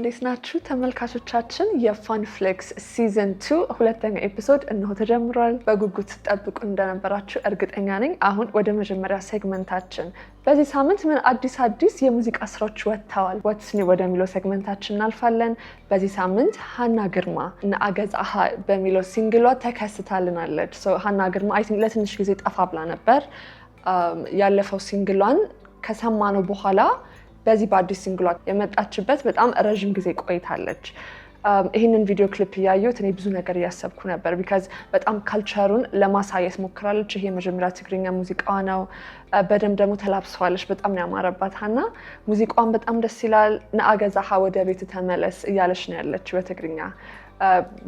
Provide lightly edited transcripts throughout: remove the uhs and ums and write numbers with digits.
እንዴት ናችሁ ተመልካቾቻችን? የፋን ፍሌክስ ሲዝን 2 ሁለተኛ ኤፒሶድ እነሆ ተጀምሯል። በጉጉት ተጠብቁ እንደነበራችሁ እርግጠኛ ነኝ። አሁን ወደ መጀመሪያ ሴግመንታችን በዚህ ሳምንት ምን አዲስ የሙዚቃ ስራዎች ወጥተዋል ዋትስ ኒው ወደሚለው ሴግመንታችን እናልፋለን። በዚህ ሳምንት ሀና ግርማ እና አገዛሃ በሚለው ሲንግሏ ተከስታልናለች። ሀና ግርማ አይ ቲንክ ለትንሽ ጊዜ ጠፋ ብላ ነበር። ያለፈው ሲንግሏን ከሰማነው በኋላ በዚህ በአዲስ ሲንግሏ የመጣችበት በጣም ረጅም ጊዜ ቆይታለች። ይህንን ቪዲዮ ክሊፕ እያየሁት እኔ ብዙ ነገር እያሰብኩ ነበር ቢካዝ በጣም ካልቸሩን ለማሳየት ሞክራለች። ይሄ የመጀመሪያ ትግርኛ ሙዚቃዋ ነው። በደንብ ደግሞ ተላብሰዋለች። በጣም ነው ያማረባት ሀና። ሙዚቃዋን በጣም ደስ ይላል። ነአገዛሃ ወደ ቤት ተመለስ እያለች ነው ያለችው በትግርኛ።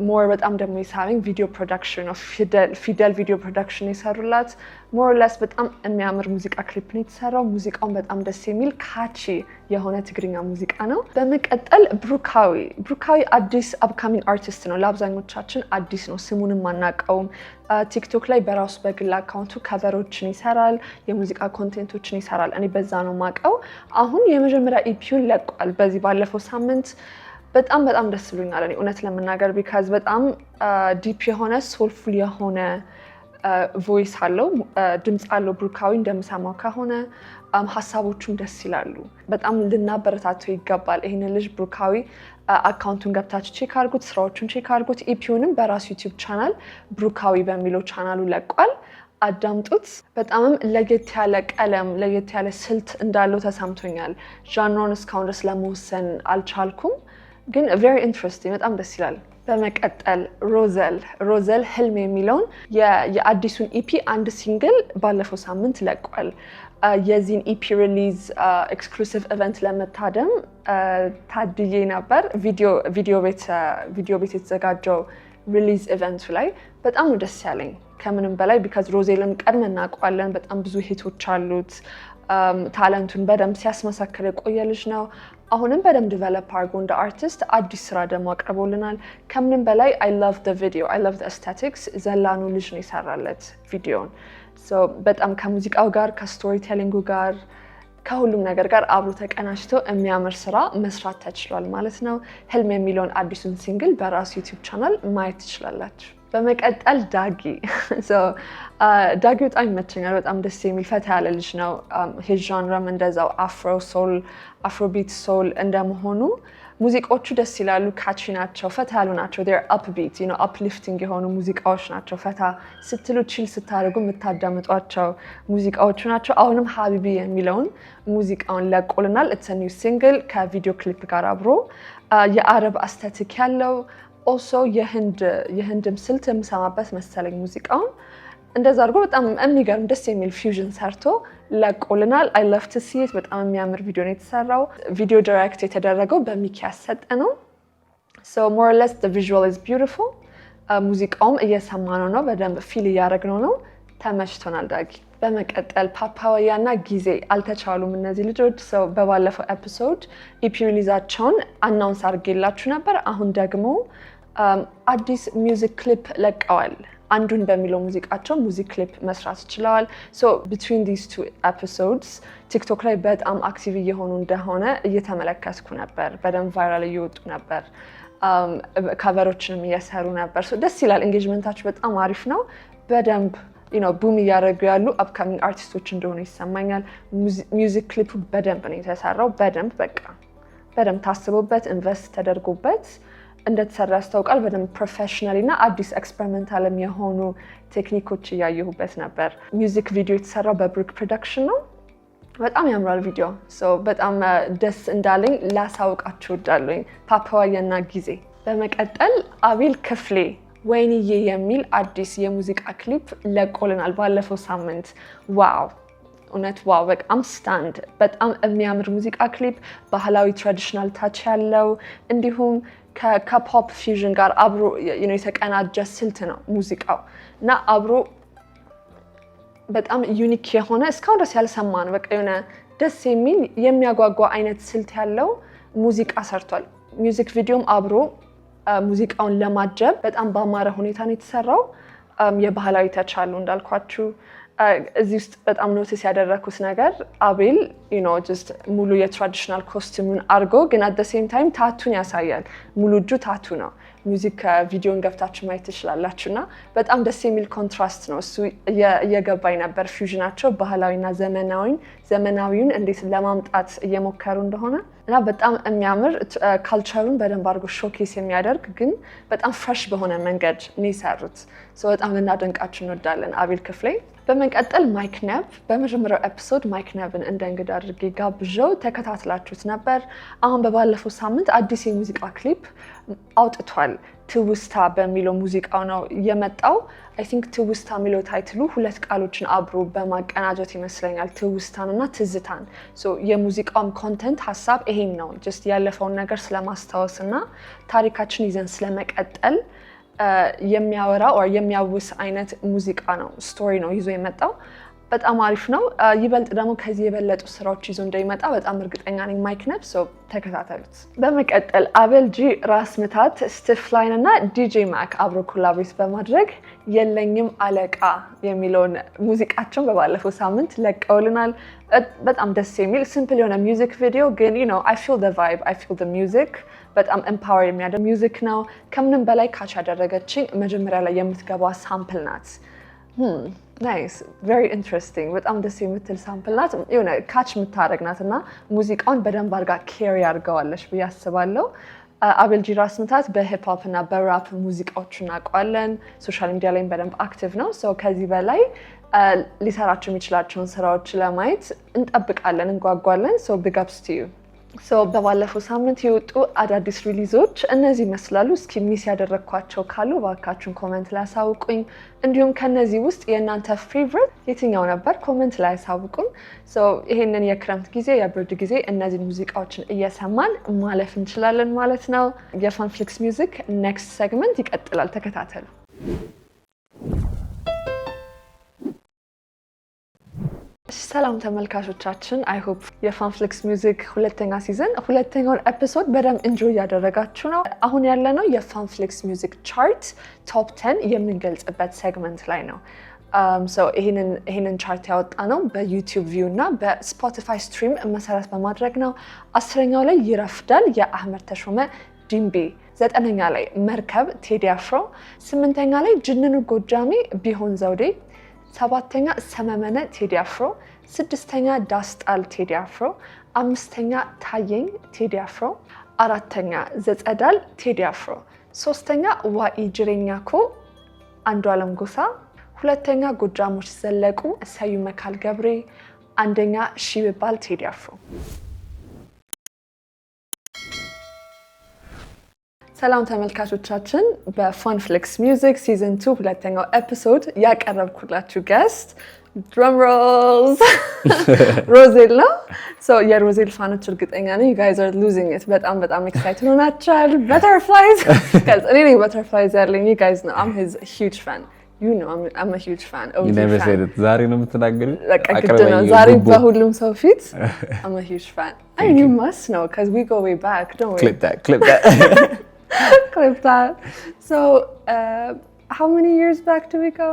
ሞር በጣም ደግሞ የሳበኝ ቪዲዮ ፕሮዳክሽን ፊደል ቪዲዮ ፕሮዳክሽን የሰሩላት ሞር ለስ በጣም የሚያምር ሙዚቃ ክሊፕ ነው የተሰራው። ሙዚቃውን በጣም ደስ የሚል ካቺ የሆነ ትግርኛ ሙዚቃ ነው። በመቀጠል ብሩካዊ አዲስ አፕካሚንግ አርቲስት ነው። ለአብዛኞቻችን አዲስ ነው፣ ስሙንም አናውቀውም። ቲክቶክ ላይ በራሱ በግል አካውንቱ ከቨሮችን ይሰራል፣ የሙዚቃ ኮንቴንቶችን ይሰራል። እኔ በዛ ነው የማውቀው። አሁን የመጀመሪያ ኢፒውን ለቋል በዚህ ባለፈው ሳምንት። በጣም ደስ ብሎኛል እኔ እውነት ለመናገር ቢካዝ በጣም ዲፕ የሆነ ሶልፉል የሆነ ቮይስ አለው፣ ድምፅ አለው። ብሩካዊ እንደምሰማው ከሆነ ሀሳቦቹም ደስ ይላሉ። በጣም ልናበረታተው ይገባል ይህንን ልጅ። ብሩካዊ አካውንቱን ገብታችሁ ቼክ አድርጉት፣ ስራዎቹን ቼክ አድርጉት። ኢፒውንም በራሱ ዩቲዩብ ቻናል ብሩካዊ በሚለው ቻናሉ ለቋል። አዳምጡት። በጣምም ለየት ያለ ቀለም ለየት ያለ ስልት እንዳለው ተሰምቶኛል። ዣንሮን እስካሁን ድረስ ለመወሰን አልቻልኩም፣ ግን very interesting በጣም ደስ ይላል። በመቀጠል ሮዘል ህልም የሚለውን የአዲሱን ኢፒ አንድ ሲንግል ባለፈው ሳምንት ለቋል። የዚህን ኢፒ ሪሊዝ ኤክስክሉሲቭ ኢቨንት ለመታደም ታድዬ ነበር። ቪዲዮ ቤት የተዘጋጀው ሪሊዝ ኢቨንቱ ላይ በጣም ነው ደስ ያለኝ ከምንም በላይ ቢካዝ ሮዜልን ቀድመን እናውቀዋለን። በጣም ብዙ ሂቶች አሉት። ታለንቱን በደንብ ሲያስመሰክር የቆየ ልጅ ነው። አሁንም በደንብ ዲቨሎፕ አድርጎ እንደ አርቲስት አዲስ ስራ ደግሞ አቅርቦልናል። ከምንም በላይ I love the aesthetics። ዘላኑ ልጅ ነው የሰራለት ቪዲዮን። በጣም ከሙዚቃው ጋር ከስቶሪ ቴሊንጉ ጋር ከሁሉም ነገር ጋር አብሮ ተቀናጅቶ የሚያምር ስራ መስራት ተችሏል ማለት ነው። ህልም የሚለውን አዲሱን ሲንግል በራሱ ዩቲዩብ ቻናል ማየት ትችላላችሁ። በመቀጠል ዳጊ በጣም ይመቸኛል። በጣም ደስ የሚል ፈታ ያለ ልጅ ነው። ሂዝ ዣንራም እንደዛው አፍሮቢት ሶል እንደመሆኑ ሙዚቃዎቹ ደስ ይላሉ፣ ካቺ ናቸው፣ ፈታ ያሉ ናቸው። ዜር አፕቢት አፕሊፍቲንግ የሆኑ ሙዚቃዎች ናቸው። ፈታ ስትሉ ቺል ስታደርጉ የምታዳምጧቸው ሙዚቃዎቹ ናቸው። አሁንም ሀቢቢ የሚለውን ሙዚቃውን ለቆልናል። ኢትስ ኒው ሲንግል ከቪዲዮ ክሊፕ ጋር አብሮ የአረብ አስቴቲክ ያለው ኦልሶ የህንድም ስልት የምሰማበት መሰለኝ ሙዚቃውን። እንደዛ አድርጎ በጣም የሚገርም ደስ የሚል ፊውዥን ሰርቶ ለቆልናል። አይ ላቭ ቱ ሲ ኢት። በጣም የሚያምር ቪዲዮ ነው የተሰራው። ቪዲዮ ዳይሬክት የተደረገው በሚኪያስ ሰጠ ነው። ሞር ኦር ሌስ ዘ ቪዥዋል ኢዝ ቢዩቲፉል። ሙዚቃውም እየሰማነው ነው፣ በደንብ ፊል እያደረግነው ነው። ተመችቶናል ዳጊ። በመቀጠል ፓፓያ እና ጊዜ አልተቻሉም እነዚህ ልጆች። በባለፈው ኤፒሶድ ኢፒ ሪሊዛቸውን አናውንስ አድርጌላችሁ ነበር። አሁን ደግሞ አዲስ ሚውዚክ ክሊፕ ለቀዋል። አንዱን በሚለው ሙዚቃቸው ሙዚክ ክሊፕ መስራት ችለዋል። ቢትዊን ዲስ ቱ ኤፒሶድስ ቲክቶክ ላይ በጣም አክቲቭ እየሆኑ እንደሆነ እየተመለከትኩ ነበር። በደንብ ቫይራል እየወጡ ነበር። ካቨሮችንም እየሰሩ ነበር። ደስ ይላል። ኤንጌጅመንታቸው በጣም አሪፍ ነው። በደንብ ቡም እያደረጉ ያሉ አፕካሚንግ አርቲስቶች እንደሆኑ ይሰማኛል። ሚውዚክ ክሊፑ በደንብ ነው የተሰራው። በደንብ ታስቦበት ኢንቨስት ተደርጎበት እንደተሰራ ያስታውቃል። በደንብ ፕሮፌሽናል እና አዲስ ኤክስፐሪመንታልም የሆኑ ቴክኒኮች እያየሁበት ነበር። ሚውዚክ ቪዲዮ የተሰራው በብሩክ ፕሮዳክሽን ነው። በጣም ያምራል ቪዲዮ። በጣም ደስ እንዳለኝ ላሳውቃችሁ እወዳለሁ። ፓፓያ እና ጊዜ። በመቀጠል አቤል ክፍሌ ወይንዬ የሚል አዲስ የሙዚቃ ክሊፕ ለቆልናል ባለፈው ሳምንት። እውነት በጣም ስታንድ በጣም የሚያምር ሙዚቃ ክሊፕ፣ ባህላዊ ትራዲሽናል ታች ያለው እንዲሁም ከፖፕ ፊውዥን ጋር አብሮ የተቀናጀ ስልት ነው ሙዚቃው እና አብሮ በጣም ዩኒክ የሆነ እስካሁን ድረስ ያልሰማ ነው። የሆነ ደስ የሚል የሚያጓጓ አይነት ስልት ያለው ሙዚቃ ሰርቷል። ሚውዚክ ቪዲዮም አብሮ ሙዚቃውን ለማጀብ በጣም ባማረ ሁኔታ ነው የተሰራው። የባህላዊ ተች አለው እንዳልኳችሁ። እዚህ ውስጥ በጣም ኖቲስ ያደረኩት ነገር አቤል ጀስት ሙሉ የትራዲሽናል ኮስቲሙን አድርጎ ግን አት ዘ ሴም ታይም ታቱን ያሳያል። ሙሉ እጁ ታቱ ነው። ሚውዚክ ቪዲዮን ገብታችሁ ማየት ትችላላችሁ እና በጣም ደስ የሚል ኮንትራስት ነው። እሱ እየገባኝ ነበር ፊውዥናቸው ባህላዊና ዘመናዊውን እንዴት ለማምጣት እየሞከሩ እንደሆነ እና በጣም የሚያምር ካልቸሩን በደንብ አድርጎ ሾኬስ የሚያደርግ ግን በጣም ፍሬሽ በሆነ መንገድ ነው የሰሩት። በጣም ልናደንቃችሁ እንወዳለን አቤል ክፍሌ። በመቀጠል ማይክ ነብ በመጀመሪያው ኤፒሶድ ማይክ ነብን እንደ እንግዳ አድርጌ ጋብዣው ተከታትላችሁት ነበር። አሁን በባለፈው ሳምንት አዲስ የሙዚቃ ክሊፕ አውጥቷል። ትውስታ በሚለው ሙዚቃው ነው የመጣው። አይ ቲንክ ትውስታ የሚለው ታይትሉ ሁለት ቃሎችን አብሮ በማቀናጀት ይመስለኛል፣ ትውስታን እና ትዝታን። የሙዚቃውም ኮንተንት ሀሳብ ይሄን ነው፣ ጀስት ያለፈውን ነገር ስለማስታወስ እና ታሪካችን ይዘን ስለመቀጠል የሚያወራ ወይ የሚያውስ አይነት ሙዚቃ ነው፣ ስቶሪ ነው ይዞ የመጣው። በጣም አሪፍ ነው። ይበልጥ ደግሞ ከዚህ የበለጡ ስራዎች ይዞ እንደሚመጣ በጣም እርግጠኛ ነኝ ማይክ ነብ። ተከታተሉት። በመቀጠል አቤል ጂ፣ ራስ ምታት፣ ስቲፍ ላይን እና ዲጄ ማክ አብሮ ኮላቦሬት በማድረግ የለኝም አለቃ የሚለውን ሙዚቃቸውን በባለፈው ሳምንት ለቀውልናል። በጣም ደስ የሚል ሲምፕል የሆነ ሚውዚክ ቪዲዮ ግን I feel the vibe, I feel the music። በጣም ኤምፓወር የሚያደርግ ሚውዚክ ነው። ከምንም በላይ ካች ያደረገችኝ መጀመሪያ ላይ የምትገባው ሳምፕል ናት። ናይስ ቬሪ ኢንትረስቲንግ። በጣም ደስ የምትል ሳምፕል ናት። የሆነ ካች የምታደርግ ናት እና ሙዚቃውን በደንብ አድርጋ ኬሪ አድርገዋለች ብዬ አስባለሁ። አቤል ጂ ራስ ምታት በሂፕሆፕ እና በራፕ ሙዚቃዎቹ እናውቀዋለን። ሶሻል ሚዲያ ላይም በደንብ አክቲቭ ነው። ከዚህ በላይ ሊሰራቸው የሚችላቸውን ስራዎች ለማየት እንጠብቃለን፣ እንጓጓለን። ቢግ አፕስ ቱ ዩ። በባለፈው ሳምንት የወጡ አዳዲስ ሪሊዞች እነዚህ ይመስላሉ። እስኪ ሚስ ያደረግኳቸው ካሉ እባካችሁን ኮሜንት ላይ አሳውቁኝ። እንዲሁም ከነዚህ ውስጥ የእናንተ ፌቨሪት የትኛው ነበር? ኮሜንት ላይ አሳውቁን። ይሄንን የክረምት ጊዜ የብርድ ጊዜ እነዚህ ሙዚቃዎችን እየሰማን ማለፍ እንችላለን ማለት ነው። የፋንፍሊክስ ሚውዚክ ኔክስት ሴግመንት ይቀጥላል። ተከታተሉ። ሰላም ተመልካቾቻችን፣ አይ ሆፕ የፋንፍሊክስ ሚውዚክ ሁለተኛ ሲዝን ሁለተኛውን ኤፒሶድ በደንብ ኢንጆይ እያደረጋችሁ ነው። አሁን ያለነው የፋንፍሊክስ ሚውዚክ ቻርት ቶፕ 10 የምንገልጽበት ሴግመንት ላይ ነው። ይህንን ቻርት ያወጣ ነው በዩቲዩብ ቪው እና በስፖቲፋይ ስትሪም መሰረት በማድረግ ነው። 10ኛው ላይ ይረፍዳል የአህመድ ተሾመ ዲምቤ፣ 9ኛ ላይ መርከብ ቴዲ አፍሮ፣ 8ኛ ላይ ጅንኑ ጎጃሜ ቢሆን ዘውዴ፣ 7ኛ ሰመመነ ቴዲ አፍሮ፣ 6ኛ ዳስጣል ቴዲ አፍሮ፣ 5ኛ ታየኝ ቴዲ አፍሮ፣ 4ኛ ዘጸዳል ቴዲ አፍሮ፣ 3ኛ ዋኢ ጅሬኛኮ አንዱዓለም ጎሳ፣ 2ኛ ጎጃሞች ዘለቁ ሰዩ መካል ገብሬ፣ 1ኛ ሺብባል ቴዲ አፍሮ። ሰላም ተመልካቾቻችን፣ በፋንፍሊክስ ሚውዚክ ሲዝን 2 ሁለተኛው ኤፒሶድ ያቀረብኩላችሁ ገስት ድረም ሮልስ ሮዜል ነው። የሮዜል ፋኖች እርግጠኛ ነኝ you guys are losing it። በጣም ኤክሳይትድ ሆናችኋል። በተርፍላይዝ እኔ ነኝ በተርፍላይዝ ያለኝ you guys know I'm his huge fan. You know I'm a huge fan. You never said it. ዛሬ ነው የምትናገሪው? ግድ ነው ዛሬ በሁሉም ሰው ፊት I'm a huge fan. I mean you must know because we go way back, don't we? Clip that. Clip that. How many years back do we go?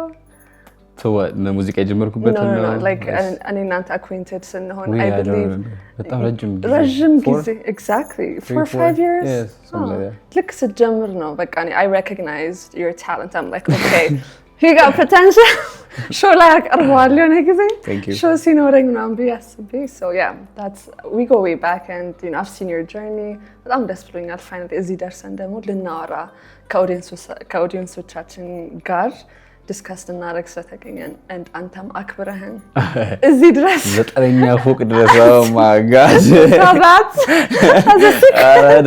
To what? ሙዚቃ የጀመርኩበት ነው? No, like እኔ እናንተ acquainted ስንሆን I believe በጣም ረጅም ጊዜ exactly 4 or 5 years. ልክ ስትጀምር ነው በቃ I recognized your talent. I'm like okay, you got potential. ሾው ላይ አቀርበዋለሁ የሆነ ጊዜ ሾው ሲኖረኝ ምናምን ብዬ አስቤ we go way back and I've seen your journey. በጣም ደስ ብሎኛል ፋይናሊ እዚህ ደርሰን ደግሞ ልናወራ ከኦዲየንሶቻችን ጋር ዲስከስ እናደርግ ስለተገኘን አንተም አክብረህን እዚህ ድረስ 9ኛ ፎቅ ድረስ oh my god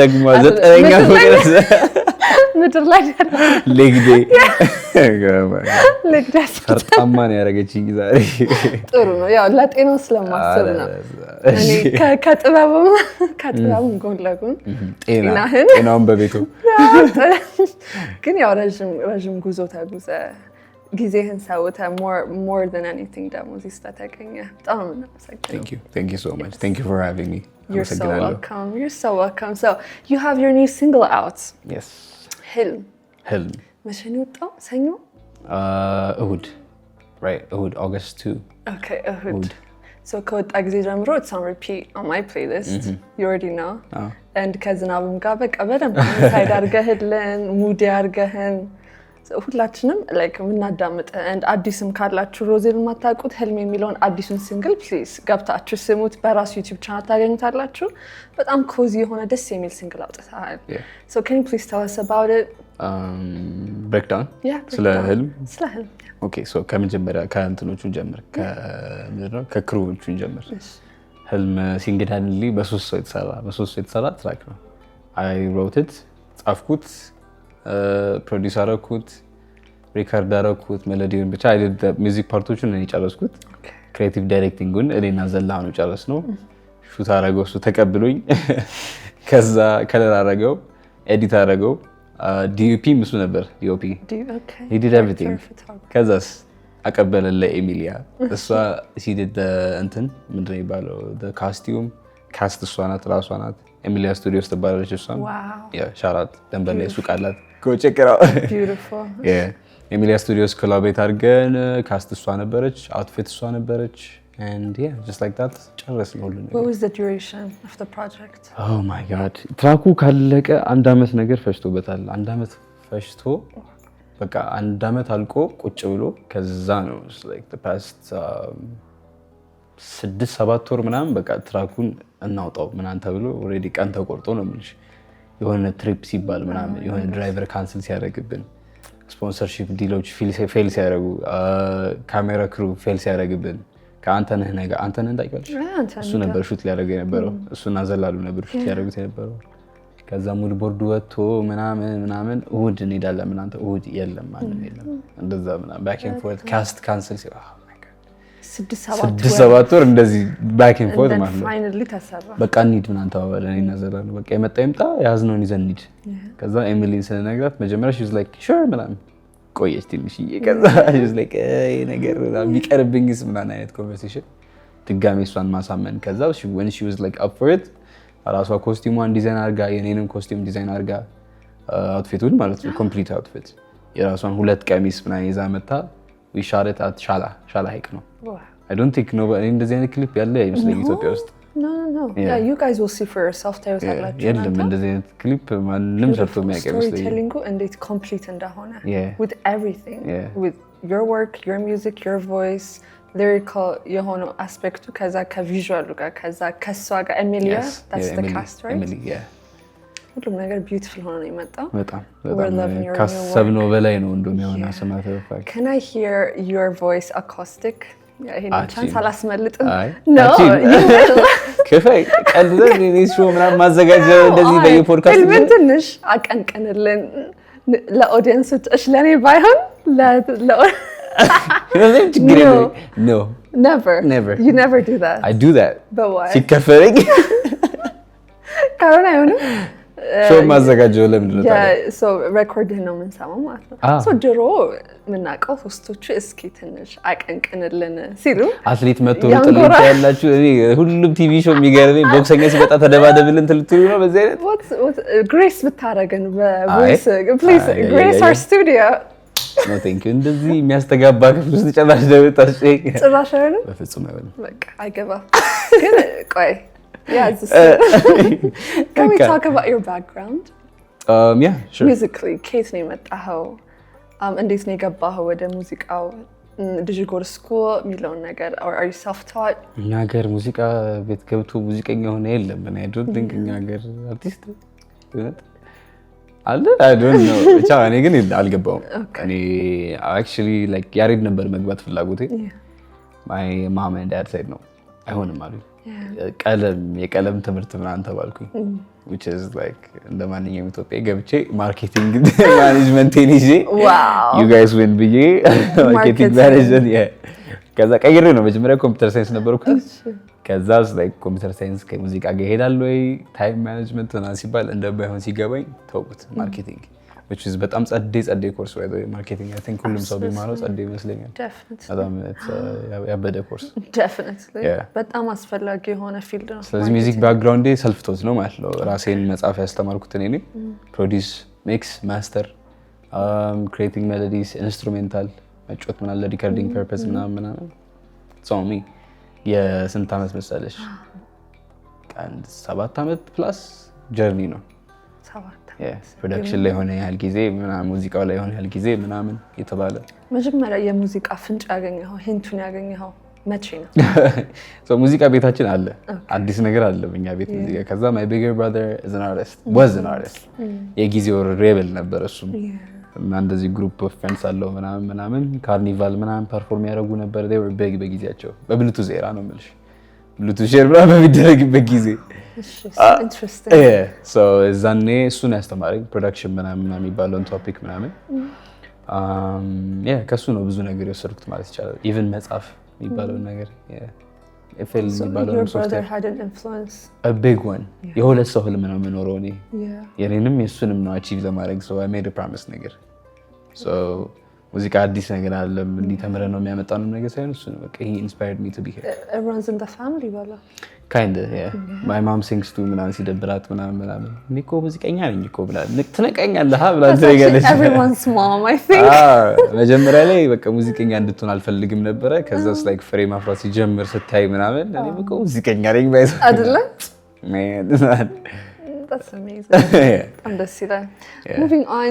ደግሞ 9ኛ ፎቅ ድረስ ምድር ላይ ልግዴ ፈርጣማ ነው ያደረገችኝ ዛሬ። ጥሩ ነው ያው ለጤናው ስለማስብ ነው እኔ ከጥበቡም ጎን ለጎን ጤናውን በቤቱ ግን ያው ረዥም ጉዞ ተጉዘ ጊዜህን ሰውተ more than anything ደግሞ እዚህ ስለተገኘ በጣም እናመሰግናለን። Thank you so much. Thank you for having me. You're so welcome. So you have your new single out. Yes. ህልም ህልም መቼ ነው የወጣው? ሰኞ እሁድ right እሁድ August 2 okay እሁድ so ከወጣ ጊዜ ጀምሮ it's on repeat on my playlist you already know and ከዝናቡም ጋር በቃ በደንብ ሳይድ አድርገህልን ሙድ ያርገህን ሁላችንም like ምናዳምጥ and አዲስም ካላችሁ ሮዜን ማታውቁት ህልም የሚለውን አዲሱን ሲንግል ፕሊዝ ገብታችሁ ስሙት በራሱ YouTube ቻናል ታገኙታላችሁ በጣም ኮዚ የሆነ ደስ የሚል ሲንግል አውጥተሃል so can you please tell us about it breakdown ስለ ህልም okay so ከመጀመሪያ ከእንትኖቹን ጀምር ከምንድነው ከክሩዎቹን ጀምር ህልም ሲንግዳንሊ በሶስት ሰው የተሰራ ትራክ ነው I wrote it ጻፍኩት ፕሮዲዩስ አደረኩት ሪካርድ አደረኩት ሜሎዲውን ብቻ I did the music ፓርቶቹን እኔ ጨረስኩት ክሬቲቭ ዳይሬክቲንጉን እኔና ዘላኑ ጨረስነው ሹት አደረገው እሱ ተቀብሎኝ ከዛ ከለር አደረገው ኤዲት አደረገው DOP ምሱ ነበር DOP he did everything ከዛስ አቀበለ ለኤሚሊያ እሷ she did the እንትን ምንድነው ይባለው the costume cast እሷ ናት ራሷ ናት ኤሚሊያ ስቱዲዮስ ተባለች እሷ ሻራት ደንበል ላይ ሱቅ አላት go check it out beautiful ኤሚሊያ ስቱዲዮስ ኮላቦሬት አድርገን ካስት እሷ ነበረች አውትፊት እሷ ነበረች and yeah just like that ጨረስን ሁሉ ነገር what was the duration of the project oh my god ትራኩ ካለቀ አንድ አመት ነገር ፈጅቶበታል አንድ አመት ፈጅቶ በቃ አንድ አመት አልቆ ቁጭ ብሎ ከዛ ነው like the past 6-7 ወር ምናምን በቃ ትራኩን እናውጣው ምናምን ተብሎ already ቀን ተቆርጦ ነው ምንሽ የሆነ ትሪፕ ሲባል ምናምን የሆነ ድራይቨር ካንሰል ሲያደርግብን ስፖንሰርሺፕ ዲሎች ፌል ሲያደርጉ ካሜራ ክሩ ፌል ሲያደርግብን ከአንተነህ ነገር አንተነህ እንዳይቀርሽ እሱ ነበር ሹት ሊያደርግ የነበረው እሱና ዘላሉ ነበር ሹት ሊያደርጉት የነበረው ከዛ ሙድ ቦርድ ወጥቶ ምናምን እሁድ እንሄዳለን ምናምን እሁድ የለም ማንም የለም እንደዛ ምናምን ባክ ኤንድ ፎርት ካስት ካንሰል ሲል oh my god 6-7 ወር እንደዚህ ባክ ኤንድ ፎርት ማለት ነው ፋይናሊ ተሰራ በቃ እንሂድ ምናምን ተባባልን እኔና ዘላሉ በቃ የመጣ ይምጣ ያዝነውን ይዘን እንሂድ ከዛ ኤሚሊን ስለነገራት መጀመሪያ she was like sure ምናምን ቆየች ትንሽ ከዛ she was like ነገር ቢቀርብኝስ ምናምን አይነት ኮንቨርሴሽን ድጋሜ እሷን ማሳመን ከዛ when she was like up for it ራሷ ኮስቲሙን ዲዛይን አድርጋ የኔንም ኮስቲም ዲዛይን አድርጋ አውትፊቱን ማለት ነው ኮምፕሊት አውትፊት የራሷን ሁለት ቀሚስ ምናምን ይዛ መጣ we shot it at ሻላ ሀይቅ ነው I don't think nobody እንደዚህ አይነት ክሊፕ ያለ አይመስለኝም ኢትዮጵያ ውስጥ no yeah you guys will see for yourself ታዩታላችሁ የለም እንደዚህ አይነት ክሊፕ ማንም ሰርቶ የሚያውቅ አይመስለኝም storytelling እንዴት ኮምፕሊት እንደሆነ with everything with your work your music your voice lyrical የሆነ አስፔክቱ ከዛ ከቪዥዋሉ ጋር ከዛ ከሷ ጋር ኤሚሊያ that's the cast right Emily yeah ሁሉም ነገር ቢዩቲፉል ሆኖ ነው የመጣው በጣም ካሰብነው በላይ ነው እንደውም የሆነ አሰማተ can I hear your voice acoustic ይሄን ቻንስ አላስመልጥም no ከፈይ ቀልደን እኔስ ሾው ምናምን ማዘጋጀት እንደዚህ በየፖድካስት ምን ትንሽ አቀንቀንልን ለኦዲየንሶች እሺ ለኔ ባይሆን no never you never do that I do that but why ሲከፈለኝ ካሮና አይሆንም ሾው ማዘጋጀው ለምን ነው ታዲያ so record ነው የምንሰማው ማለት ነው so ድሮ ምናቀው ሆስቶቹ እስኪ ትንሽ አቀንቅንልን ሲሉ አትሌት መጥቶ ጥልት ያላችሁ እኔ ሁሉም ቲቪ ሾው የሚገርመኝ ቦክሰኛ ሲመጣ ተደባደብልን ትልትሉ ነው በዚህ አይነት what grace ብታረገን በቮይስ please grace our studio no thank you እንደዚህ የሚያስተጋባ ክፍል ውስጥ ጨራሽ ደውጣሽ ጭራሽ አይሆንም በፍጹም አይሆንም በቃ አይገባ ግን ቆይ yeah can we talk about your background yeah sure musically ከየት ነው የመጣኸው እንዴት ነው የገባኸው ወደ ሙዚቃው did you go to school የሚለውን ነገር or are you self taught እኛ ሀገር ሙዚቃ ቤት ገብቶ ሙዚቀኛ ሆነ የለም and I don't think እኛ ሀገር አርቲስት አለ I don't know ብቻ እኔ ግን አልገባውም እኔ actually like ያሬድ ነበር መግባት ፍላጎቴ my mom and dad said no አይሆንም አሉ የቀለም ትምህርት ምናምን ተባልኩኝ which is like እንደማንኛውም ኢትዮጵያ ገብቼ ማርኬቲንግ ማኔጅመንት ይዤ you guys win ብዬ ማርኬቲንግ ማኔጅመንት ከዛ ቀይሬ ነው መጀመሪያ ኮምፒውተር ሳይንስ ነበርኩኝ ከዛ like ኮምፒውተር ሳይንስ ከሙዚቃ ጋር ይሄዳል ወይ ታይም ማኔጅመንት እና ሲባል እንደባይሆን ሲገባኝ ተውኩት ማርኬቲንግ which is በጣም ጸዴ ኮርስ ወይ ማርኬቲንግ I think ሁሉም ሰው ቢማረው ጸዴ ይመስለኛል በጣም ያበደ ኮርስ definitely በጣም አስፈላጊ የሆነ ፊልድ ነው ስለዚህ ሚውዚክ ባክግራውንዴ ሰልፍ ቶት ነው ማለት ነው ራሴን መጻፍ ያስተማርኩት እኔ ነኝ ፕሮዲዩስ ሚክስ ማስተር creating melodies instrumental መጫወት ምናምን ለሪከርዲንግ ፐርፐስ ምናምን ሶ ሚ የስንት ዓመት መሰለሽ አንድ 7 ዓመት ፕላስ ጀርኒ ነው። ፕሮዳክሽን ላይ ሆነ ያህል ጊዜ ምናምን ሙዚቃው ላይ ሆነ ያህል ጊዜ ምናምን የተባለ መጀመሪያ የሙዚቃ ፍንጭ ያገኘኸው ሂንቱን ያገኘኸው መቼ ነው? ሙዚቃ ቤታችን አለ፣ አዲስ ነገር አለ በእኛ ቤት ሙዚቃ። ከዛ my bigger brother was an artist የጊዜው ሬቤል ነበር እሱም እና እንደዚህ ግሩፕ ኦፍ ፍሬንድስ አለው ምናምን ካርኒቫል ምናምን ፐርፎርም ያደርጉ ነበር። they were big በጊዜያቸው በብሉቱዝ ኤራ ነው የምልሽ ብሉቱዝ ሼር ምናምን በሚደረግበት ጊዜ እዛኔ እሱን ያስተማረኝ ፕሮዳክሽን ምናምን የሚባለውን ቶፒክ ምናምን ከእሱ ነው ብዙ ነገር የወሰድኩት ማለት ይቻላል። ኢቨን መጽሐፍ የሚባለውን ነገር ኤፍኤል የሚባለውን ሶፍትዌር ቢግ ዋን የሁለት ሰው ህልም ነው የምኖረው እኔ የኔንም የእሱንም ነው አቺቭ ለማድረግ ሰው I made a promise ነገር ሙዚቃ አዲስ ነገር አይደለም እንዲህ ተምረን ነው የሚያመጣው ነገር ሳይሆን እሱ ነው በቃ he inspired me to be here. Everyone's in the family ባላ kind of yeah my mom sings too ምናምን ሲደብራት ምናምን እኔ እኮ ሙዚቀኛ ነኝ እኮ ብላ ትነቀኛለህ ብላ ትነገረች everyone's mom I think መጀመሪያ ላይ በቃ ሙዚቀኛ እንድትሆን አልፈልግም ነበረ። ከዛስ like ፍሬ ማፍራት ሲጀምር ስታይ ምናምን እኔ እኮ ሙዚቀኛ ነኝ ባይዘ አይደለ man that's amazing. I'm the sila. Moving on,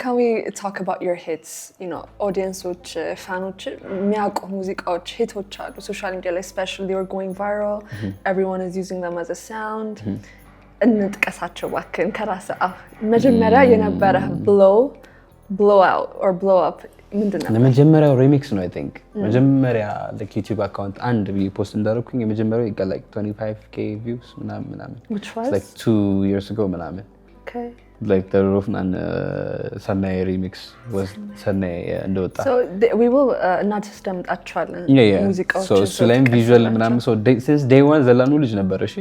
can we talk about your hits? You know, audience which fanoch miyaaqu muzikaoch hitoch alu social media like especially they were going viral. Everyone is using them as a sound. እንጥቀሳቸው እባክህን ከራስህ አፍ መጀመሪያ የነበረህ blow out or blow up ምንድን ነው? የመጀመሪያው ሪሚክስ ነው I think መጀመሪያ like YouTube account አንድ ፖስት እንዳደረኩኝ የመጀመሪያው got like 25k views ምናምን which was like 2 years ago ምናምን okay like the ሮፍናን ሰናይ remix was ሰናይ እንደወጣ so we will እናስደምጣቸዋለን ሙዚቃዎች so እሱ ላይም ቪዥዋል ምናምን so since day one ዘላኑ ልጅ ነበር እሺ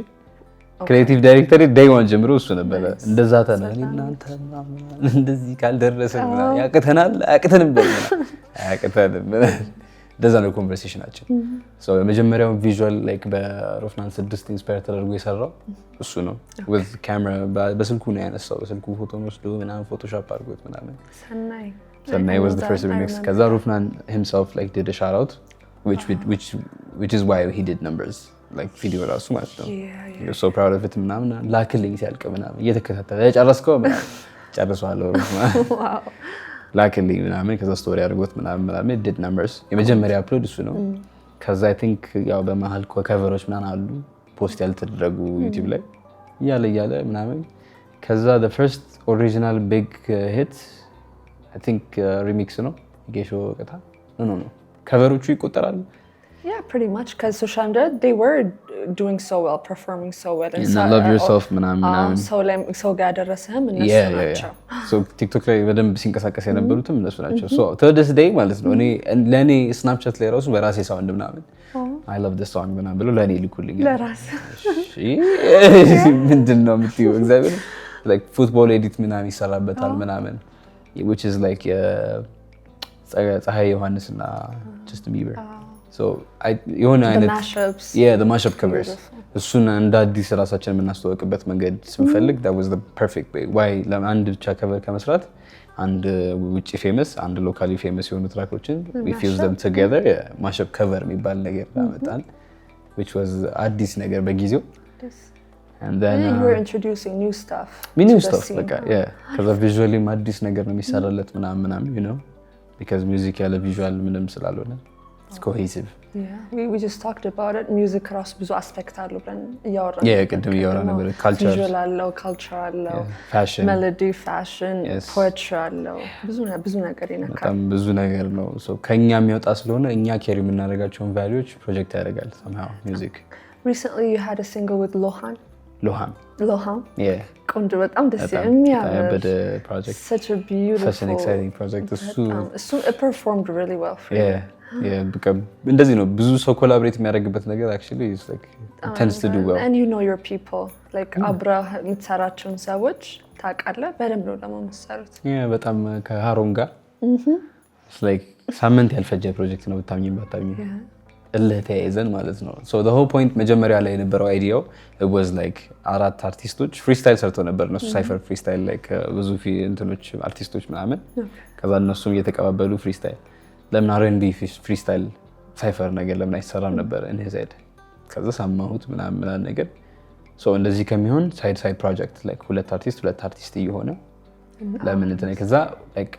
ክሬቲቭ ዳይሬክተር day one ጀምሮ እሱ ነበር እንደዛ ተናኒ እናንተ እንደዚህ ካልደረሰ ያቅተናል አያቅተንም እንደዛ ነው ኮንቨርሴሽናችን so የመጀመሪያው ቪዥዋል like በሮፍናን 6 ኢንስፓየር ተደርጎ የሰራው እሱ ነው with camera በስልኩ ነው ያነሳው በስልኩ ፎቶ ወስዶ ምናምን ፎቶሾፕ አድርጎት ምናምን ሰናይ was the first remix ከዛ ሮፍናን himself like did a shout out which is why he did numbers like video ራሱ ማለት ነው you're so proud of it ምናምን ላክልኝ ሲያልቅ ምናምን እየተከታተለ ጨረስከው ምናምን ጨርሷለሁ ዋው ላክልኝ ምናምን ከዛ ስቶሪ አድርጎት ምናምን did numbers የመጀመሪያ አፕሎድ እሱ ነው ከዛ I think ያው በመሃል ከቨሮች ምናምን አሉ ፖስት ያልተደረጉ YouTube ላይ እያለ ምናምን ከዛ the first original big hit I think remix ነው ጌሾ ቀታ no ከቨሮቹ ይቆጠራሉ yeah pretty much cuz social media they were doing so well performing so well and so, love yourself ምናምን so ጋር ያደረሰህም እነሱ ናቸው so TikTok ላይ በደንብ ሲንቀሳቀስ የነበሩትም እነሱ ናቸው so to this day ማለት ነው እኔ ለኔ Snapchat ላይ ራሱ በራሴ ሳውንድ ምናምን I love this song ምናምን ብሎ ለኔ ልኩልኝ ለራስ ምንድነው የምትይው እግዚአብሔር like football edit ምናምን ይሰራበታል ምናምን which is like ፀሐይ ዮሐንስና Justin Bieber so የሆነ አይነት the mashup covers እሱን እንደ አዲስ ራሳችንን የምናስተዋወቅበት መንገድ ስንፈልግ that was the perfect way why ለአንድ ብቻ ከቨር ከመስራት አንድ ውጪ ፌመስ አንድ ሎካሊ ፌመስ የሆኑ ትራኮችን we fuse them together mashup cover የሚባል ነገር አመጣን which was አዲስ ነገር በጊዜው and then you were introducing new stuff በቃ ከዛ ቪዥዋሊ አዲስ ነገር ነው የሚሰራለት ምናምን you know because music ያለ ቪዥዋል ምንም ስላልሆነ it's cohesive we just talked about it music ራሱ ብዙ አስፔክት አለው ብለን እያወራን ቅድም እያወራን ነበር culture visual አለው culture አለው fashion melody fashion poetry አለው ብዙ ነገር ይነካል በጣም ብዙ ነገር ነው so ከኛ የሚወጣ ስለሆነ እኛ ኬሪ የምናደርጋቸውን ቫልዩዎች ፕሮጀክት ያደርጋል somehow music recently you had a single with Lohan ቆንጆ በጣም ደስ የሚያምር project such a beautiful such an exciting project እሱ it performed really well for you በቃ እንደዚህ ነው ብዙ ሰው ኮላቦሬት የሚያደርግበት ነገር actually is like tends to do well and you know your people like አብራ የምትሰራቸውን ሰዎች ታውቃለህ በደንብ ነው ደግሞ የምትሰሩት በጣም ከሃሮን ጋር like ሳምንት ያልፈጀ ፕሮጀክት ነው ብታምኚም ባታምኚ እልህ ተያይዘን ማለት ነው so the whole point መጀመሪያ ላይ የነበረው አይዲያው it was like አራት አርቲስቶች ፍሪስታይል ሰርተው ነበር እነሱ ሳይፈር ፍሪስታይል like ብዙ እንትኖች አርቲስቶች ምናምን ከዛ እነሱም እየተቀባበሉ ፍሪስታይል ለምን R&B ፍሪስታይል ሳይፈር ነገር ለምን አይሰራም ነበር እኔ ዘድ ከዛ ሰማሁት ምናምን ነገር ሶ እንደዚህ ከሚሆን ሳይድ ፕሮጀክት ላይክ ሁለት አርቲስት እየሆነ ለምን እንትን ከዛ ላይክ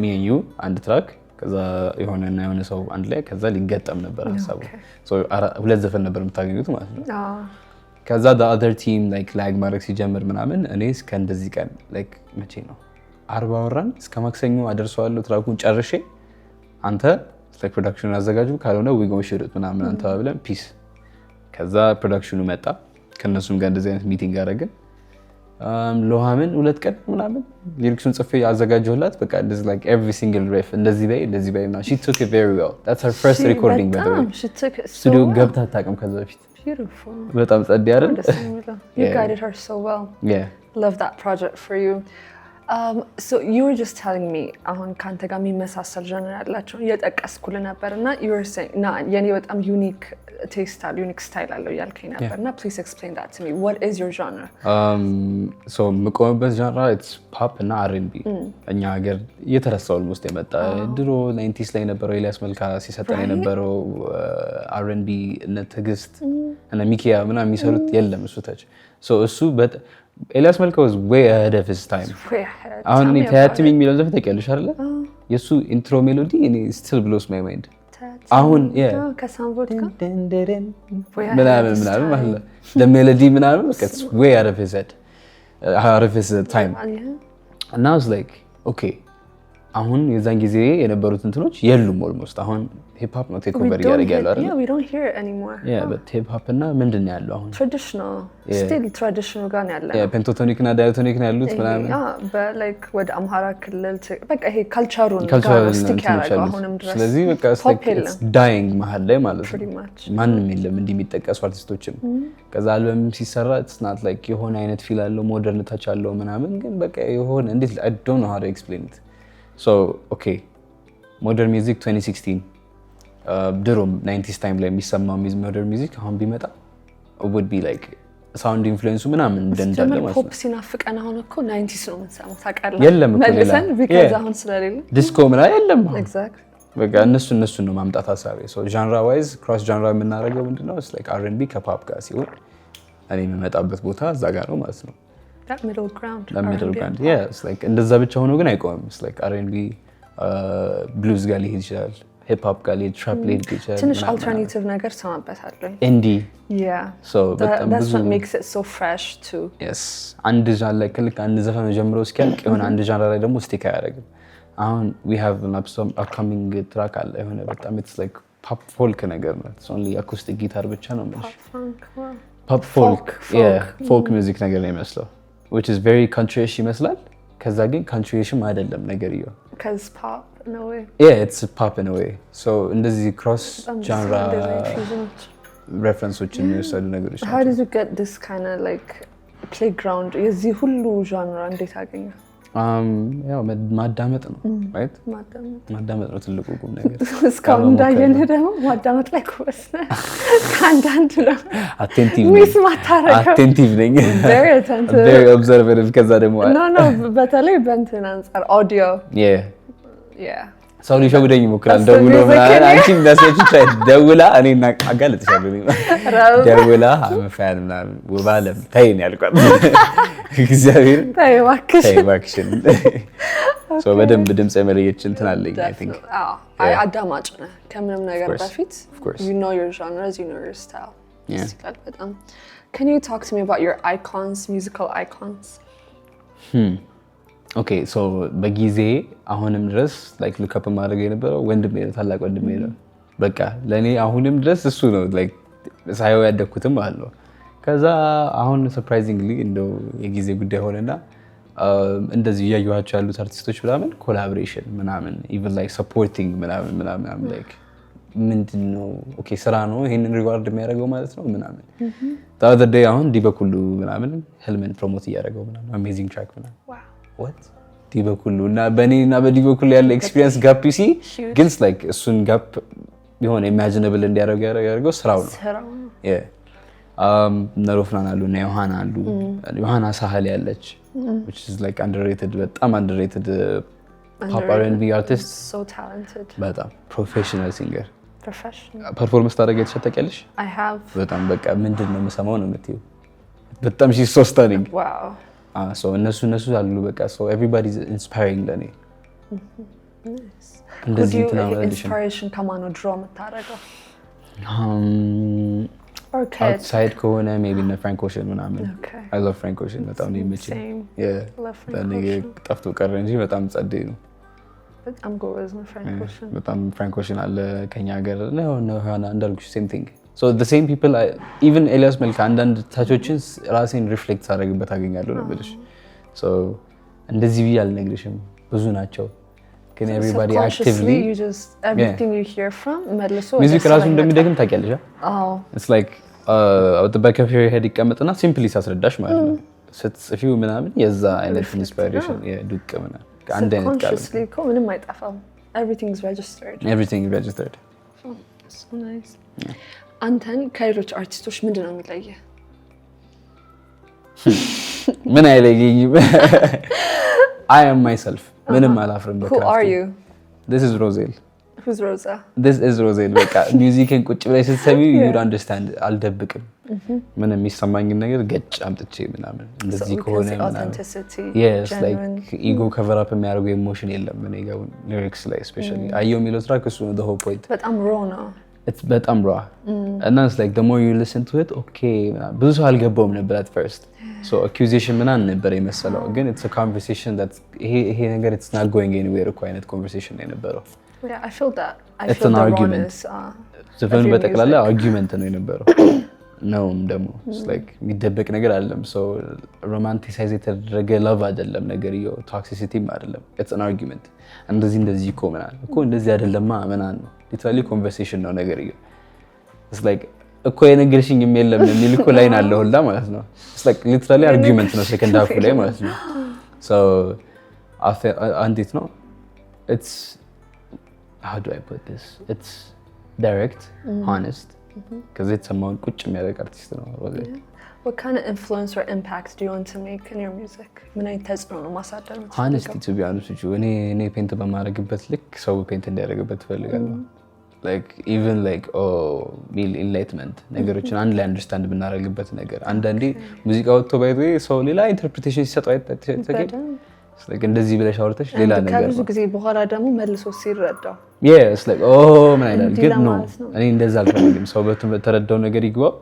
me and you አንድ ትራክ ከዛ የሆነ ሰው አንድ ላይ ከዛ ሊገጠም ነበር ሐሳቡ ሶ ሁለት ዘፈን ነበር የምታገኙት ማለት ነው ከዛ the other team like lag ማድረግ ሲጀምር ምናምን እኔ እስከ እንደዚህ ቀን like መቼ ነው 40 ወራን እስከ ማክሰኞ አደርሰዋለሁ ትራኩን ጨርሼ አንተ like ፕሮዳክሽኑን አዘጋጁ ካልሆነ we go shoot it ምናምን አንተ ብለን ፒስ ከዛ ፕሮዳክሽኑ መጣ ከነሱም ጋር እንደዚህ አይነት ሚቲንግ አደረግን ሎሃምን ሁለት ቀን ምናምን ሊሪክሱን ጽፌ አዘጋጀሁላት በቃ እንደዚህ like every single riff እንደዚህ በይ እና she took it very well that's her first recording by the way studio ገብታ አታውቅም ከዛ በፊት beautiful በጣም ጸዴ አይደል you guided her so well love that project for you so you were just telling me አሁን ካንተ ጋር የሚመሳሰል ጀነር ያላቸው እየጠቀስኩልህ ነበርና you were saying ና የኔ በጣም unique taste አለ unique style አለው ያልከኝ ነበርና please explain that to me what is your genre so የምቆምበት genre it's pop እና R&B እኛ ሀገር እየተረሳው almost የመጣ ድሮ 90s ላይ ነበረው ኤልያስ መልካ ሲሰጠን የነበረው R&B እነ ትግስት እና ሚኪያ ምናምን የሚሰሩት የለም እሱ ታች so እሱ ኤልያስ መልካ was way ahead of his time አሁን እኔ ታያትሚኝ የሚለው ዘፈን ታውቂያለሽ አይደለ የሱ ኢንትሮ ሜሎዲ እኔ still blows my mind አሁን ከሳምቦት ጋር ምናምን ማለት the melody ምናምን it's way out of his time and I was like okay አሁን የዛን ጊዜ የነበሩት እንትኖች የሉም ኦልሞስት አሁን ሂፕ ሆፕ ነው ቴክ ኦቨር ያደርግ ያለው አይደል we don't hear it anymore but ሂፕ ሆፕ እና ምንድነው ያለው አሁን still traditional ጋር ነው ያለው ፔንታቶኒክ እና ዳያቶኒክ ነው ያሉት ምናምን like ወደ አምሃራ ክልል በቃ ይሄ ካልቸሩን ስቲክ ያደርጋል አሁንም ድረስ ስለዚህ በቃ it's dying መሀል ላይ ማለት ነው ማንም የለም እንዲህ የሚጠቀሱ አርቲስቶችም ከዛ አልበም ሲሰራ it's not like የሆነ አይነት ፊል አለው ሞደርን ታች አለው ምናምን ግን በቃ የሆነ እንዴት I don't know how to explain it so okay modern music 2016 ድሮ 90s time ላይ የሚሰማው modern music አሁን ቢመጣ would be like sound influence ምናምን እንደንዳለ ማለት ነው ፖፕ ሲናፍቀን አሁን እኮ 90s ነው የምንሰማው ታውቃለህ የለም እኮ መልሰን because አሁን ስለሌለ ዲስኮ ምናምን የለም exactly በቃ እነሱ ነው ማምጣት ሐሳቤ so genre wise cross genre የምናደርገው ምንድነው it's like R&B ከፖፕ ጋር ሲሆን እኔ የምመጣበት ቦታ እዛ ጋር ነው ማለት ነው that middle ground yeah it's like እንደዛ ብቻ ሆኖ ግን አይቆምም it's like R&B blues ጋር ሊሄድ ይችላል ሂፕ ሆፕ ጋር ሊሄድ ትራፕ ሊሄድ ይችላል ትንሽ alternative ነገር ሰማበታለሁ indie yeah so that's what makes it so fresh too yes አንድ genre ላይ ክልክ አንድ ዘፈን ጀምሮ እስኪያልቅ የሆነ አንድ genre ላይ ደግሞ ስቲክ አያደርግም አሁን we have an upcoming track አለ የሆነ በጣም it's like pop folk ነገር ነው it's only acoustic guitar ብቻ ነው ማለት pop folk folk music ነገር ነው የሚመስለው which is very country-ish ይመስላል ከዛ ግን country-ishም አይደለም ነገርየው cuz pop in a way it's pop in a way so እንደዚህ cross genre references የሚወሰዱ ነገሮች how did you get this kind of like playground የዚህ ሁሉ genre እንዴት አገኘ ያው ማዳመጥ ነው right ማዳመጥ ነው ትልቁ ቁም ነገር እስካሁን እንዳየንህ ደግሞ ማዳመጥ ላይ ኮርስ ካንዳንት ነው attentive ሚስ ማታረገው attentive ነኝ very attentive very observative ከዛ ደግሞ no በተለይ በእንትን አንፃር audio yeah ሰው ሊሸውደኝ ይሞክራል ደውሎ ምናምን አንቺ እንዳሰች ደውላ እኔና አጋለጥሻለሁ ደውላ አመፋን ምናምን ወባለም ታይን ያልቋል እግዚአብሔር ታይዋክሽን so በደንብ ድምጽ የመለየች እንትን አለኝ I think አዳማጭ ነህ ከምንም ነገር በፊት you know your genres you know your style በጣም can you talk to me about your icons musical icons okay so በጊዜ አሁንም ድረስ like look up ማድረግ የነበረው ወንድሜ ነው ታላቅ ወንድሜ ነው በቃ ለኔ አሁንም ድረስ እሱ ነው like ሳይው ያደኩትም አለው ከዛ አሁን surprisingly እንደው የጊዜ ጉዳይ ሆነና እንደዚህ ያዩዋቸው ያሉት አርቲስቶች ምናምን ኮላቦሬሽን ምናምን even like supporting ምናምን like ምንድነው ኦኬ ስራ ነው ይሄንን ሪዋርድ የሚያደርገው ማለት ነው ምናምን the other day አሁን ዲበኩሉ ምናምን ህልምን ፕሮሞት እያደረገው ምናምን amazing track ምናምን what ዲበኩሉ እና በኔና በዲበኩሉ ያለ ኤክስፒሪየንስ ጋፕ ሲ ግን like እሱን ጋፕ የሆነ ኢማጂነብል እንዲያደርግ ያደርገው ስራው ነው ነሮፍናን አሉ እና ዮሐና አሉ ዮሐና ሳህል ያለች which is like underrated በጣም underrated ፖፕ R&B አርቲስት so talented በጣም ፕሮፌሽናል ሲንገር professional ፐርፎርመንስ ታደርጊ የተሸጠቀልሽ I have በጣም በቃ ምንድን ነው የምሰማው ነው የምትይው በጣም she's so stunning wow so እነሱ አሉ በቃ so everybody is inspiring ለኔ እንደዚህ ኢንስፓይሬሽን ከማን ነው ድሮ የምታደርገው outside ከሆነ maybe እነ ፍራንክ ኦሽን ምናምን I love ፍራንክ ኦሽን በጣም ነው የሚመቸኝ ለኔ ጠፍቶ ቀረ እንጂ በጣም ጸደይ ነው በጣም ጎበዝ ነው ፍራንክ ኦሽን በጣም ፍራንክ ኦሽን አለ ከኛ ሀገር ነው ሆነ እንዳልኩሽ same thing so the same people even ኤልያስ መልካ አንዳንድ ታቾችን ራሴን ሪፍሌክት ሳደርግበት አገኛለሁ ነው ብለሽ so እንደዚህ ብዬ አልነግርሽም ብዙ ናቸው ግን everybody actively you just everything you hear from መልሶ music ራሱ እንደሚደግም ታውቂያለሽ it's like at the back of your head ይቀመጥና simply ሳስረዳሽ ማለት ነው ስትጽፊው ምናምን የዛ አይነት ኢንስፓይሬሽን የዱቅ ምናምን አንድ አይነት ቃል consciously ምንም አይጠፋም everything is registered so nice አንተን ከሌሎች አርቲስቶች ምንድን ነው የሚለየው ምን አይለየኝም I am myself ምንም አላፍርም በቃ who are you this is Roselle who's Rosa this is Roselle በቃ ሙዚክን ቁጭ ብለሽ ስትሰሚ you understand አልደብቅም ምንም የሚሰማኝ ነገር ገጭ አምጥቼ ምናምን እንደዚህ ከሆነ ምናምን yes like ego cover up የሚያደርገው ኢሞሽን የለም እኔ ጋር lyrics ላይ especially አየው የሚለው ትራክ እሱ ነው the whole point በጣም raw ነው it's በጣም raw and it's like the more you listen to it okay ብዙ ሰው አልገባውም ነበር at first so accusation ምናምን ነበር የመሰለው ግን it's a conversation that ይሄ ነገር it's not going anywhere እኮ አይነት conversation ነው የነበረው yeah I feel that it's an argument ዘፈኑ በጠቅላላ argument ነው የነበረው ነውም ደግሞ it's like የሚደበቅ ነገር አይደለም so romanticize የተደረገ love አይደለም ነገርየው toxicity አይደለም it's an argument እንደዚህ እኮ ምናምን እኮ እንደዚህ አይደለማ ምናምን ነው literally conversation ነው ነገርየው it's like እኮ የነገርሽኝ የለም የሚል እኮ ላይን አለ ሁላ ማለት ነው it's like literally argument ነው second half ላይ ማለት ነው so አንዲት ነው it's how do I put this it's direct honest because it's a ቁጭ የሚያደርግ አርቲስት ነው Roselle what kind of influence or impact do you want to make in your music ምን አይነት ተጽዕኖ ነው ማሳደር ነው honestly to be honest with you እኔ ፔንት በማድረግበት ልክ ሰው ፔንት እንዲያደርግበት ፈልጋለሁ like even like meal enlightenment ነገሮችን አንድ ላይ አንደርስታንድ ብናደርግበት ነገር አንዳንዴ ሙዚቃ ወጥቶ ባይዘ ሰው ሌላ ኢንተርፕሪቴሽን ሲሰጠው አይተከኝ like እንደዚህ ብለሽ አውርተሽ ሌላ ነገር ከብዙ ጊዜ በኋላ ደግሞ መልሶ ሲረዳው yes like ምን አይነት ግን ነው እኔ እንደዛ አልፈልግም ሰው በተረዳው ነገር ይግባው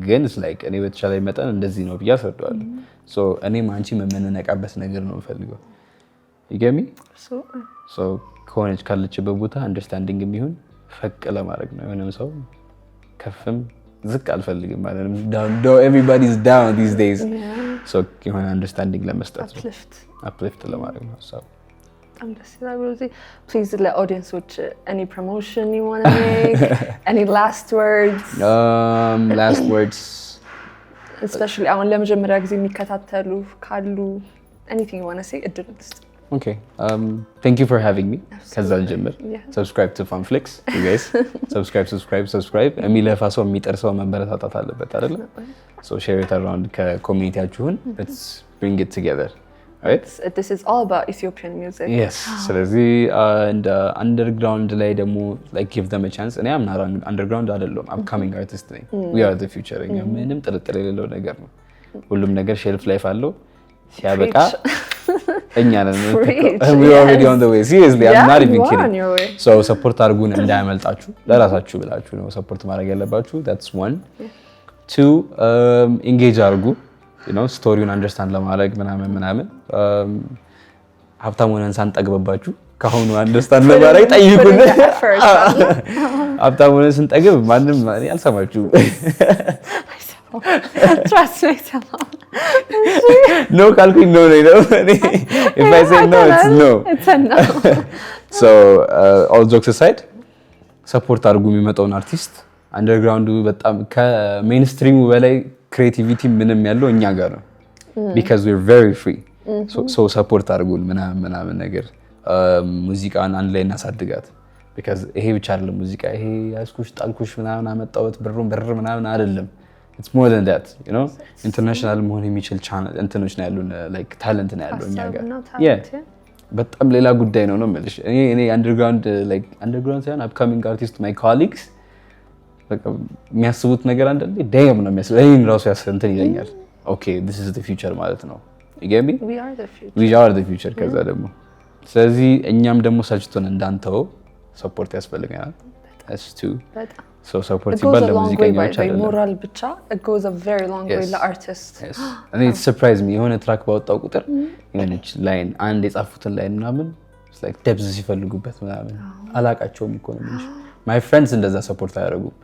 ግን like እኔ በተቻለ መጠን እንደዚህ ነው ብዬ አስረዳዋለሁ so እኔም አንቺ መመነነቃበት ነገር ነው የምፈልገው ይገሚ so ከሆነች ካለችበት ቦታ አንደርስታንዲንግ የሚሆን ፈቅ ለማድረግ ነው የሆነም ሰው ከፍም ዝቅ አልፈልግም ማለት ነው down everybody is down these days so የሆነ አንደርስታንዲንግ ለመስጠት uplift ለማድረግ ነው so I'm just Rosie please let audience watch any promotion you want to make any last words especially አሁን ለመጀመሪያ ጊዜ የሚከታተሉ ካሉ anything you want to say okay thank you for having me ከዛል ጀምር subscribe to Funflix you guys subscribe የሚለፋ ሰው የሚጠርሰው መበረታታት አለበት አይደል so share it around ከኮሚኒቲያችሁን let's bring it together right this is all about Ethiopian music yes ስለዚህ and underground ላይ ደግሞ like give them a chance እኔ am not underground አይደለም upcoming artist ነኝ we are the future እኛ ምንም ጥርጥር የሌለው ነገር ነው ሁሉም ነገር shelf life አለው ሲያበቃ እኛ ነን we are already on the way seriously I'm not even kidding so support አድርጉን እንዳያመልጣችሁ ለራሳችሁ ብላችሁ ነው support ማድረግ ያለባችሁ that's one two engage አድርጉ you know ስቶሪውን አንደርስታንድ ለማድረግ ምናምን ሀብታም ሆነን ሳንጠግብባችሁ ካሁኑ አንደርስታንድ ለማድረግ ጠይቁን ሀብታም ሆነን ስንጠግብ ማንም አልሰማችሁም trust me no ካልኩኝ no ነው if I say no it's a no so all jokes aside support አድርጉ የሚመጣውን አርቲስት አንደርግራውንዱ በጣም ከሜንስትሪሙ በላይ ክሬቲቪቲ ምንም ያለው እኛ ጋር ነው because we're very free so support አድርጉን ምናምን ነገር ሙዚቃን አንድ ላይ እናሳድጋት because ይሄ ብቻ አይደለም ሙዚቃ ይሄ ያስኩሽ ጣልኩሽ ምናምን አመጣውት ብር ምናምን አይደለም it's more than that you know international መሆን የሚችል ቻናል እንትኖች ነው ያሉን like talent ነው ያለው እኛ ጋር በጣም ሌላ ጉዳይ ነው የምልሽ። እኔ አንደርግራውንድ ሳይሆን አፕካሚንግ አርቲስት ማይ ኮሊግስ በቃ የሚያስቡት ነገር አንዳንዴ ዳይም ነው የሚያስቡት። እኔም ራሱ እንትን ይለኛል። ኦኬ this is the future ማለት ነው። ይገቢ we are the future ከዛ ደግሞ ስለዚህ እኛም ደግሞ ሰልችቶን እንዳንተው ሰፖርት ያስፈልገናል። so support ሲባል ለሙዚቀኞች አይደለም ሞራል ብቻ it goes a very long way ለአርቲስት። እኔ ሰርፕራይዝ ሚ የሆነ ትራክ ባወጣው ቁጥር የሆነች ላይን አንድ የጻፉትን ላይን ምናምን like ደብዝ ሲፈልጉበት ምናምን አላቃቸውም እኮ ነው እንጂ my friends እንደዛ ሰፖርት አያደርጉም።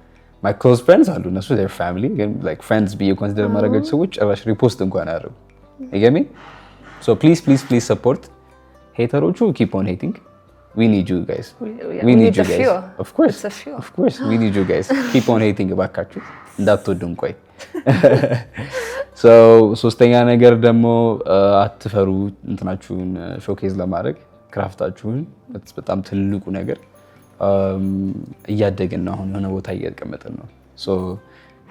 my close friends አሉ እነሱ their family like friends ብዬ ኮንሲደር ማድረጋቸው ሰዎች ጭራሽ ሪፖስት እንኳን አያደርጉ። ይገሚ so please support ሄተሮቹ keep on hating. We need you guys. We need you guys. Of course. We need you guys. Keep on hating እባካችሁ እንዳትወዱን ቆይ። so ሶስተኛ ነገር ደግሞ አትፈሩ እንትናችሁን ሾኬዝ ለማድረግ ክራፍታችሁን በጣም ትልቁ ነገር እያደግን ነው። አሁን የሆነ ቦታ እየተቀመጥን ነው። so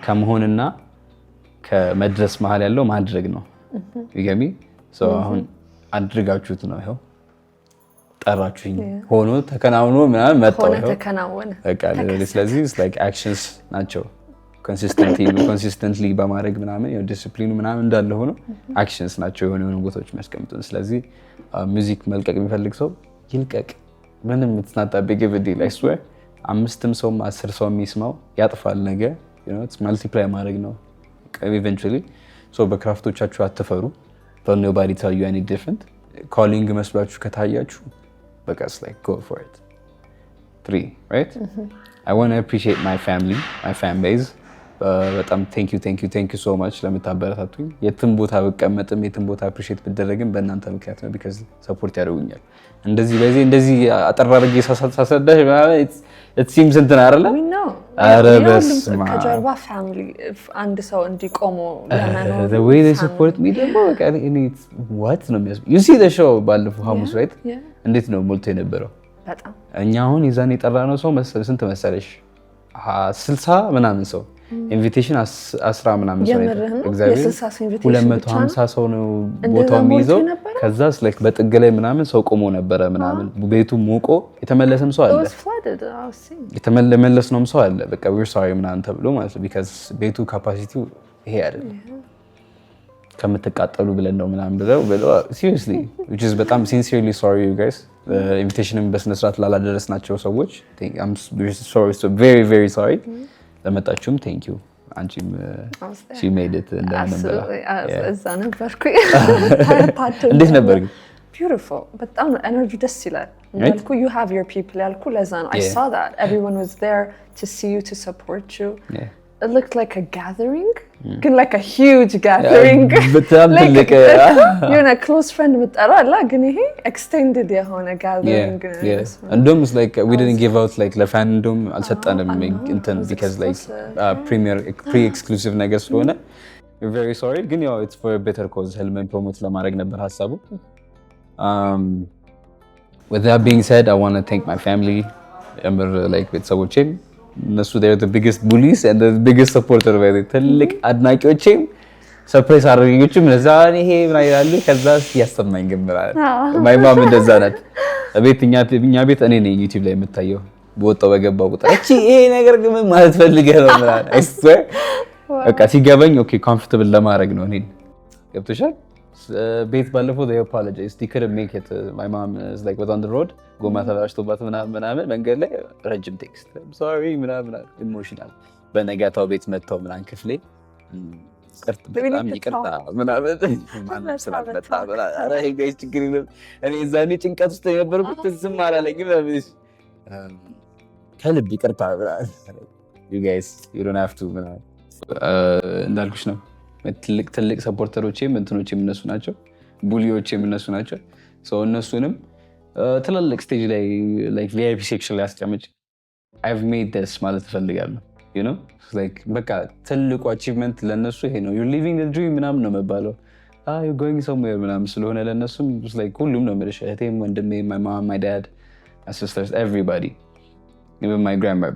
ከመሆንና ከመድረስ መሀል ያለው ማድረግ ነው። ይገሚ so አሁን አድርጋችሁት ነው ይሄው ጠራችሁኝ ሆኖ ተከናውኖ ምናምን መጣው ይሄው ተከናወነ በቃ ስለዚህ like actions ናቸው consistently በማድረግ ምናምን ያው ዲሲፕሊኑ ምናምን እንዳለ ሆኖ actions ናቸው የሆነ ቦታዎች የሚያስቀምጡን። ስለዚህ ሙዚክ መልቀቅ የሚፈልግ ሰው ይልቀቅ። ምንም it's not that big of a deal I swear 5 ሰው 10 ሰው የሚስማው ያጥፋል ነገ it's multiply ማድረግ ነው eventually so በክራፍቶቻችሁ አትፈሩ። don't nobody tell you any different calling መስሏችሁ ከታያችሁ በቃ like go for it. 3 right I want to appreciate my family my fan base በጣም thank you so much ለምታበረታቱኝ። የትም ቦታ ብቀመጥም የትም ቦታ appreciate ብደረግም በእናንተ ምክንያት ነው because support ያደርጉኛል። እንደዚህ አጠራርጌ ሳሰዳሽ it seems እንትን አይደለ አረ በስመ አብ ከጀርባ ፋሚሊ አንድ ሰው እንዲቆሙ ለማኖር the way they support me ደግሞ በቃ what ነው you see the show ባለፈው ሐሙስ right እንዴት ነው ሞልቶ የነበረው በጣም እኛ አሁን የዛን የጠራነው ሰው ስንት መሰለሽ 60 ምናምን ሰው ኢንቪቴሽን 10 ምናምን ሰው እግዚአብሔር 250 ሰው ነው ቦታው የሚይዘው። ከዛስ like በጥግ ላይ ምናምን ሰው ቆሞ ነበረ ምናምን ቤቱ ሞቆ የተመለሰም ሰው አለ የተመለሰም ሰው አለ። በቃ we're sorry ምናምን ተብሎ ማለት ነው because ቤቱ ካፓሲቲው ይሄ አይደለም ከምትቃጠሉ ብለን ነው ምናምን ብለው seriously which is በጣም sincerely sorry you guys ኢንቪቴሽንን በስነ ስርዓት ላላደረስናቸው ሰዎች I'm sorry so very very sorry ለመጣችሁም thank you አንቺም she made it እንደነበረ እዛ ነበርኩ እንዴት ነበር ግን beautiful በጣም ኤነርጂ ደስ ይላል ያልኩ you have your people ያልኩ ለዛ ነው I saw that everyone was there to see you to support you it looked like a gathering ግን like a huge gathering በጣም ትልቅ you're a close friend ምጠራ አላ ግን ይሄ extended የሆነ gathering እንደውም like we didn't give out like ለፋንዶም አልሰጠንም እንትን because like pre-exclusive ነገር ስለሆነ we're very sorry ግን ያው it's for a better cause ህልምን ፕሮሞት ለማድረግ ነበር ሐሳቡ። With that being said I want to thank my family like ቤተሰቦቼም እነሱ they're the biggest bullies and the biggest supporter by the ትልቅ አድናቂዎቼም ሰርፕራይዝ አድርገኞችም ለዛ ይሄ ምን ይላሉ ከዛ ያሰማኝ ገምራል my mom እንደዛ ናት። እኛ ቤት እኔ ነኝ ዩቲዩብ ላይ የምታየው በወጣው በገባው ቁጥር እቺ ይሄ ነገር ግን ማለት ፈልገህ ነው ማለት I swear በቃ ሲገባኝ ኦኬ ኮምፎርታብል ለማድረግ ነው እኔ ገብቶሻል። ቤት ባለፈው they apologized they couldn't make it my mom is like was on the road ጎማ ተበላሽቶባት ምናምን መንገድ ላይ ረጅም ቴክስት I'm sorry ምናምን ኢሞሽናል በነጋታው ቤት መጥተው ምናምን ክፍሌ በጣም ይቅርታ ምናምን ማንም ስላልመጣ ኧረ ይሄ ጋይስ ችግር የለም እኔ እዛኔ ጭንቀት ውስጥ የነበርኩት ዝም አላለኝም ከልብ ይቅርታ you guys you don't have to ምናምን እንዳልኩሽ ነው። ትልቅ ሰፖርተሮቼም እንትኖቼም እነሱ ናቸው ቡሊዎቼም እነሱ ናቸው። እነሱንም ትልልቅ ስቴጅ ላይ like VIP section ላይ አስቀምጬ I've made this ማለት እፈልጋለሁ you know like በቃ ትልቁ achievement ለነሱ ይሄ ነው you're living the dream ምናምን ነው መባለው you're going somewhere ምናምን ስለሆነ ለነሱም like ሁሉም ነው የምልሽ እህቴም ወንድሜም my mom my dad my sisters everybody even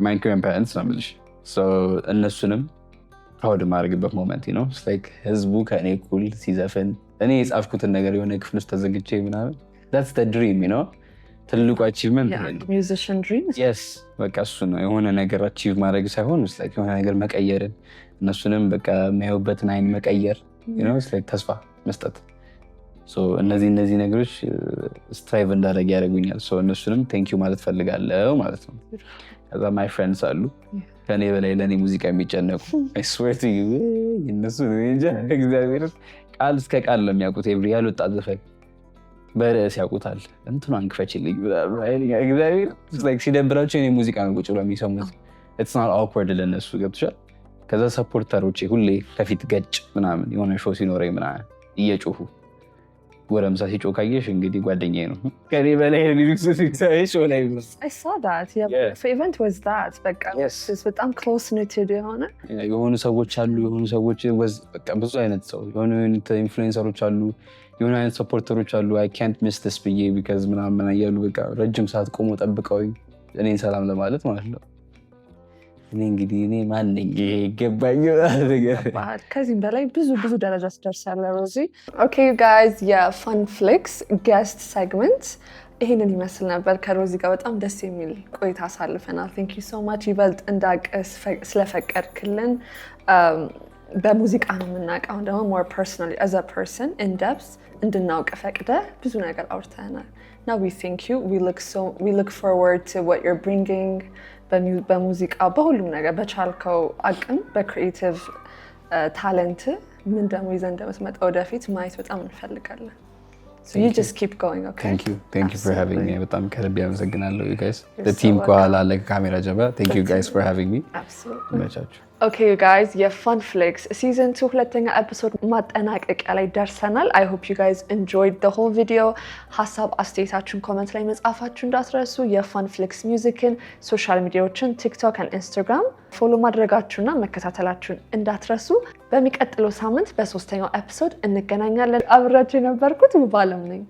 my grandparents ነው የምልሽ እነሱንም ፕራውድ ማድረግበት ሞመንት ነው like ህዝቡ ከእኔ እኩል ሲዘፍን እኔ የጻፍኩትን ነገር የሆነ ክፍል ውስጥ ተዘግቼ ምናምን that's the dream, you know? ትልቁ አቺቭመንት ሚውዚሽን ድሪም yes በቃ እሱ ነው። የሆነ ነገር አቺቭ ማድረግ ሳይሆን like የሆነ ነገር መቀየርን እነሱንም በቃ የሚያዩበትን አይን መቀየር you know like ተስፋ መስጠት እነዚህ ነገሮች ስትራይቭ እንዳደረግ ያደርጉኛል። እነሱንም ቴንኪዩ ማለት ፈልጋለሁ ማለት ነው። ከዛ ማይ ፍሬንድስ አሉ ከኔ በላይ ለእኔ ሙዚቃ የሚጨነቁ I swear to you እነሱ እግዚአብሔር ቃል እስከ ቃል ነው የሚያውቁት። ያልወጣ ዘፈን በርዕስ ያውቁታል። እንትኗን ክፈችልኝ እግዚአብሔር ሲደብራቸው የኔ ሙዚቃ ነው ቁጭ ብለው የሚሰሙት። it's not awkward ለእነሱ ገብቶሻል። ከዛ ሰፖርተሮቼ ሁሌ ከፊት ገጭ ምናምን የሆነ ሾው ሲኖረኝ ምናምን እየጮሁ ጎረምሳ ሲጮህ ካየሽ እንግዲህ ጓደኛዬ ነው ከኔ በላይ ሊሪክስ ሾው ላይ ነው። I saw that event was that በቃ በጣም close knitted የሆኑ ሰዎች አሉ። የሆኑ ሰዎች በቃ ብዙ አይነት ሰው የሆኑ ኢንፍሉዌንሰሮች አሉ። የሆኑ አይነት ሰፖርተሮች አሉ። I can't miss this ብዬ because ምናምን እያሉ በቃ ረጅም ሰዓት ቆሞ ጠብቀውኝ እኔን ሰላም ለማለት ማለት ነው። እኔ ማን ነኝ ይገባኝ ከዚህም በላይ ብዙ ደረጃ ትደርሳለህ ሮዚ። ኦኬ ዩ ጋይዝ የፋን ፍሊክስ ጌስት ሴግመንት ይሄንን ይመስል ነበር። ከሮዚ ጋር በጣም ደስ የሚል ቆይታ አሳልፈናል። ቴንክ ዩ ሶ ማች ይበልጥ እንዳቅስ ስለፈቀድክልን። በሙዚቃ ነው የምናውቀው ደግሞ ሞር ፐርሰናሊ as a person in depth እንድናውቅ ፈቅደ ብዙ ነገር አውርተናል። now we thank you, we look forward to what you're bringing በሙዚቃ በሁሉም ነገር በቻልከው አቅም በክሪኤቲቭ ታለንት ምን ደግሞ ይዘን እንደምትመጣ ወደፊት ማየት በጣም እንፈልጋለን። So you just keep going, okay? Thank you for having me. በጣም ከልብ ያመሰግናለሁ you guys. The team ከኋላ ለካሜራ ጀባ. Thank you guys for having me. Absolutely. መቻችሁ። Okay you guys, የፋን ፍሊክስ season 2 ሁለተኛ ኤፒሶድ ማጠናቀቂያ ላይ ደርሰናል. I hope you guys enjoyed the whole video. ሀሳብ አስተያየታችሁን ኮሜንት ላይ መጻፋችሁ እንዳትረሱ። የፋን ፍሊክስ ሚውዚክን ሶሻል ሚዲያዎችን ቲክቶክ እና ኢንስታግራም ፎሎ ማድረጋችሁና መከታተላችሁን እንዳትረሱ። በሚቀጥለው ሳምንት በሶስተኛው ኤፒሶድ እንገናኛለን። አብራችሁ የነበርኩት ሙባለም ነኝ።